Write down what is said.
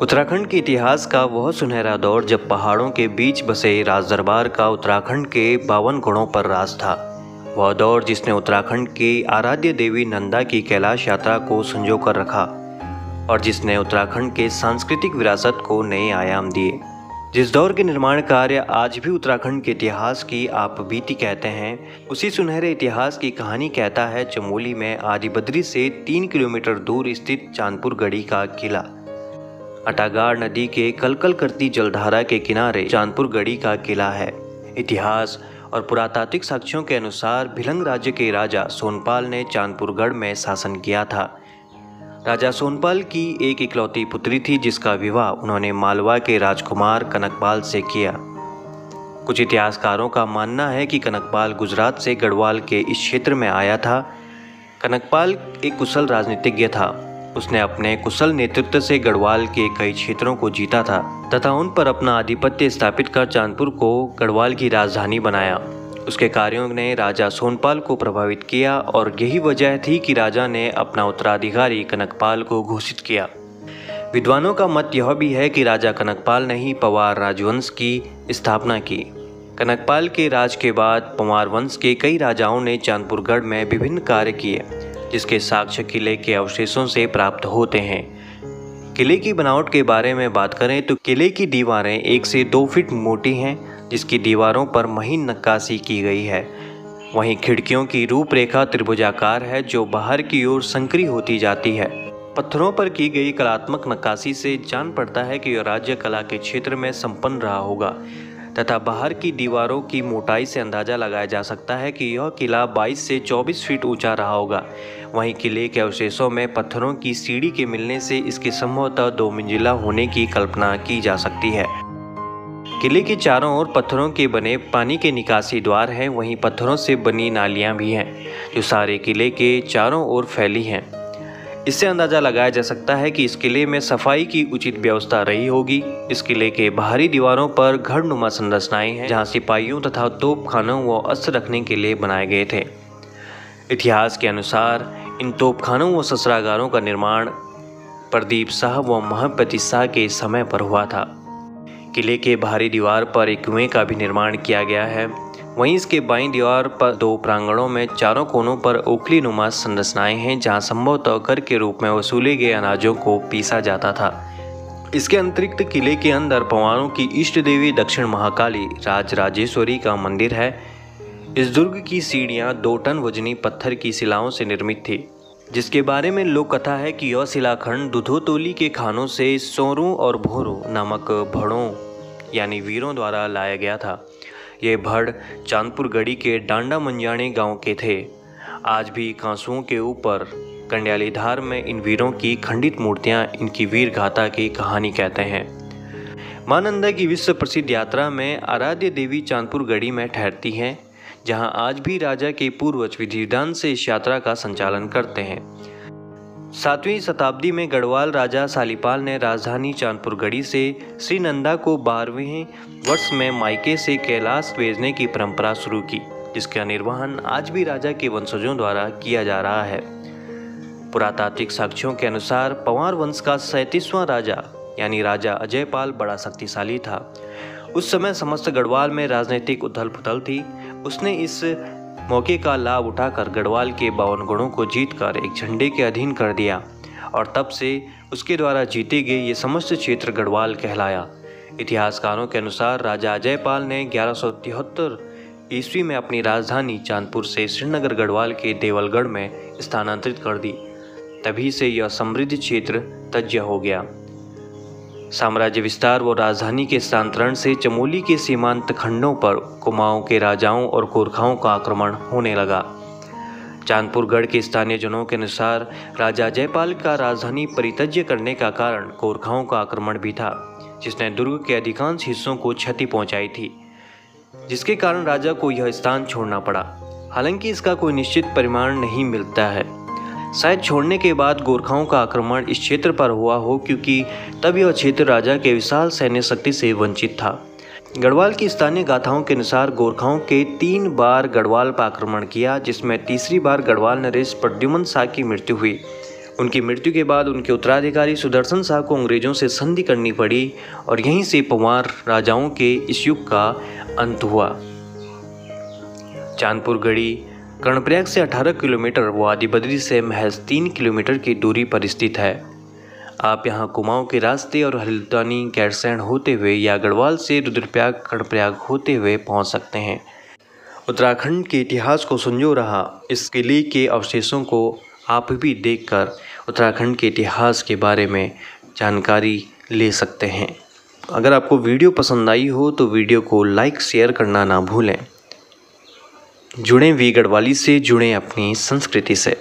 उत्तराखंड के इतिहास का वह सुनहरा दौर जब पहाड़ों के बीच बसे राजदरबार का उत्तराखंड के 52 गढ़ों पर राज था। वह दौर जिसने उत्तराखंड की आराध्य देवी नंदा की कैलाश यात्रा को संजो कर रखा और जिसने उत्तराखंड के सांस्कृतिक विरासत को नए आयाम दिए। जिस दौर के निर्माण कार्य आज भी उत्तराखंड के इतिहास की आप बीती कहते हैं, उसी सुनहरे इतिहास की कहानी कहता है चमोली में आदिबद्री से 3 किलोमीटर दूर स्थित चांदपुर गढ़ी का किला। अटागाड़ नदी के कलकल करती जलधारा के किनारे चांदपुर गढ़ी का किला है। इतिहास और पुरातात्विक साक्ष्यों के अनुसार भिलंग राज्य के राजा सोनपाल ने चांदपुरगढ़ में शासन किया था। राजा सोनपाल की एक इकलौती पुत्री थी जिसका विवाह उन्होंने मालवा के राजकुमार कनकपाल से किया। कुछ इतिहासकारों का मानना है कि कनकपाल गुजरात से गढ़वाल के इस क्षेत्र में आया था। कनकपाल एक कुशल राजनीतिज्ञ था। उसने अपने कुशल नेतृत्व से गढ़वाल के कई क्षेत्रों को जीता था तथा उन पर अपना आधिपत्य स्थापित कर चांदपुर को गढ़वाल की राजधानी बनाया। उसके कार्यों ने राजा सोनपाल को प्रभावित किया और यही वजह थी कि राजा ने अपना उत्तराधिकारी कनकपाल को घोषित किया। विद्वानों का मत यह भी है कि राजा कनकपाल ने ही पवार राजवंश की स्थापना की। कनकपाल के राज के बाद पवार वंश के कई राजाओं ने चांदपुरगढ़ में विभिन्न कार्य किए, जिसके साक्ष्य किले के अवशेषों से प्राप्त होते हैं। किले की बनावट के बारे में बात करें तो किले की दीवारें 1 से 2 फीट मोटी हैं, जिसकी दीवारों पर महीन नक्काशी की गई है। वहीं खिड़कियों की रूपरेखा त्रिभुजाकार है जो बाहर की ओर संकरी होती जाती है। पत्थरों पर की गई कलात्मक नक्काशी से जान पड़ता है कि यह राज्य कला के क्षेत्र में संपन्न रहा होगा तथा बाहर की दीवारों की मोटाई से अंदाजा लगाया जा सकता है कि यह किला 22 से 24 फीट ऊंचा रहा होगा। वहीं किले के अवशेषों में पत्थरों की सीढ़ी के मिलने से इसके संभवतः 2 मंजिला होने की कल्पना की जा सकती है। किले के चारों ओर पत्थरों के बने पानी के निकासी द्वार हैं। वहीं पत्थरों से बनी नालियां भी हैं जो सारे किले के चारों ओर फैली हैं। इससे अंदाजा लगाया जा सकता है कि इस किले में सफाई की उचित व्यवस्था रही होगी। इस किले के बाहरी दीवारों पर घरनुमा संरचनाएं हैं जहां सिपाहियों तथा तोपखानों व अस्त्र रखने के लिए बनाए गए थे। इतिहास के अनुसार इन तोपखानों व शस्त्रागारों का निर्माण प्रदीप शाह व महपति शाह के समय पर हुआ था। किले के बाहरी दीवार पर एक कुएं का भी निर्माण किया गया है। वहीं इसके बाईं दीवार पर 2 प्रांगणों में चारों कोनों पर ओखली नुमा संरचनाएं हैं जहां संभवतः कर के रूप में वसूले गए अनाजों को पीसा जाता था। इसके अतिरिक्त किले के अंदर पवारों की इष्ट देवी दक्षिण महाकाली राजराजेश्वरी का मंदिर है। इस दुर्ग की सीढ़ियां 2 टन वजनी पत्थर की शिलाओं से निर्मित थी, जिसके बारे में लोक कथा है कि यह शिलाखंड दुधोतोली के खानों से सोरों और भोरों नामक भड़ों यानी वीरों द्वारा लाया गया था। ये भड़ चांदपुर गढ़ी के डांडा मंजाणे गांव के थे। आज भी कांसुओं के ऊपर कंड्याली धार में इन वीरों की खंडित मूर्तियां इनकी वीर गाथा की कहानी कहते हैं। मां नंदा की विश्व प्रसिद्ध यात्रा में आराध्य देवी चांदपुर गढ़ी में ठहरती हैं, जहां आज भी राजा के पूर्वज विधि विधान से इस यात्रा का संचालन करते हैं। 7वीं शताब्दी में गढ़वाल राजा सालीपाल ने राजधानी चांदपुर गढ़ी से श्री नंदा को 12वें वर्ष में मायके से कैलाश भेजने की परंपरा शुरू की, जिसका निर्वहन आज भी राजा के वंशजों द्वारा किया जा रहा है। पुरातात्विक साक्ष्यों के अनुसार पवार वंश का 37वां राजा यानी राजा अजयपाल बड़ा शक्तिशाली था। उस समय समस्त गढ़वाल में राजनीतिक उथल पुथल थी। उसने इस मौके का लाभ उठाकर गढ़वाल के 52 गढ़ों को जीतकर एक झंडे के अधीन कर दिया और तब से उसके द्वारा जीते गए ये समस्त क्षेत्र गढ़वाल कहलाया। इतिहासकारों के अनुसार राजा अजयपाल ने 1173 ईस्वी में अपनी राजधानी चांदपुर से श्रीनगर गढ़वाल के देवलगढ़ में स्थानांतरित कर दी। तभी से यह समृद्ध क्षेत्र तज्य हो गया। साम्राज्य विस्तार व राजधानी के स्थानांतरण से चमोली के सीमांत खंडों पर कुमाऊं के राजाओं और गोरखाओं का आक्रमण होने लगा। चांदपुरगढ़ के स्थानीय जनों के अनुसार राजा जयपाल का राजधानी परित्यज्य करने का कारण गोरखाओं का आक्रमण भी था, जिसने दुर्ग के अधिकांश हिस्सों को क्षति पहुंचाई थी, जिसके कारण राजा को यह स्थान छोड़ना पड़ा। हालांकि इसका कोई निश्चित परिमाण नहीं मिलता है। शायद छोड़ने के बाद गोरखाओं का आक्रमण इस क्षेत्र पर हुआ हो, क्योंकि तब यह क्षेत्र राजा के विशाल सैन्य शक्ति से वंचित था। गढ़वाल की स्थानीय गाथाओं के अनुसार गोरखाओं के 3 बार गढ़वाल पर आक्रमण किया, जिसमें तीसरी बार गढ़वाल नरेश प्रद्युम्न शाह की मृत्यु हुई। उनकी मृत्यु के बाद उनके उत्तराधिकारी सुदर्शन शाह को अंग्रेजों से संधि करनी पड़ी और यहीं से पंवार राजाओं के इस युग का अंत हुआ। चांदपुर गढ़ी कर्णप्रयाग से 18 किलोमीटर व आदि बद्री से महज 3 किलोमीटर की दूरी पर स्थित है। आप यहाँ कुमाऊं के रास्ते और हल्द्वानी गैरसैंण होते हुए या गढ़वाल से रुद्रप्रयाग कर्णप्रयाग होते हुए पहुँच सकते हैं। उत्तराखंड के इतिहास को संजो रहा इस किले के अवशेषों को आप भी देखकर उत्तराखंड के इतिहास के बारे में जानकारी ले सकते हैं। अगर आपको वीडियो पसंद आई हो तो वीडियो को लाइक शेयर करना ना भूलें। जुड़ें वी गढ़वाली से, जुड़ें अपनी संस्कृति से।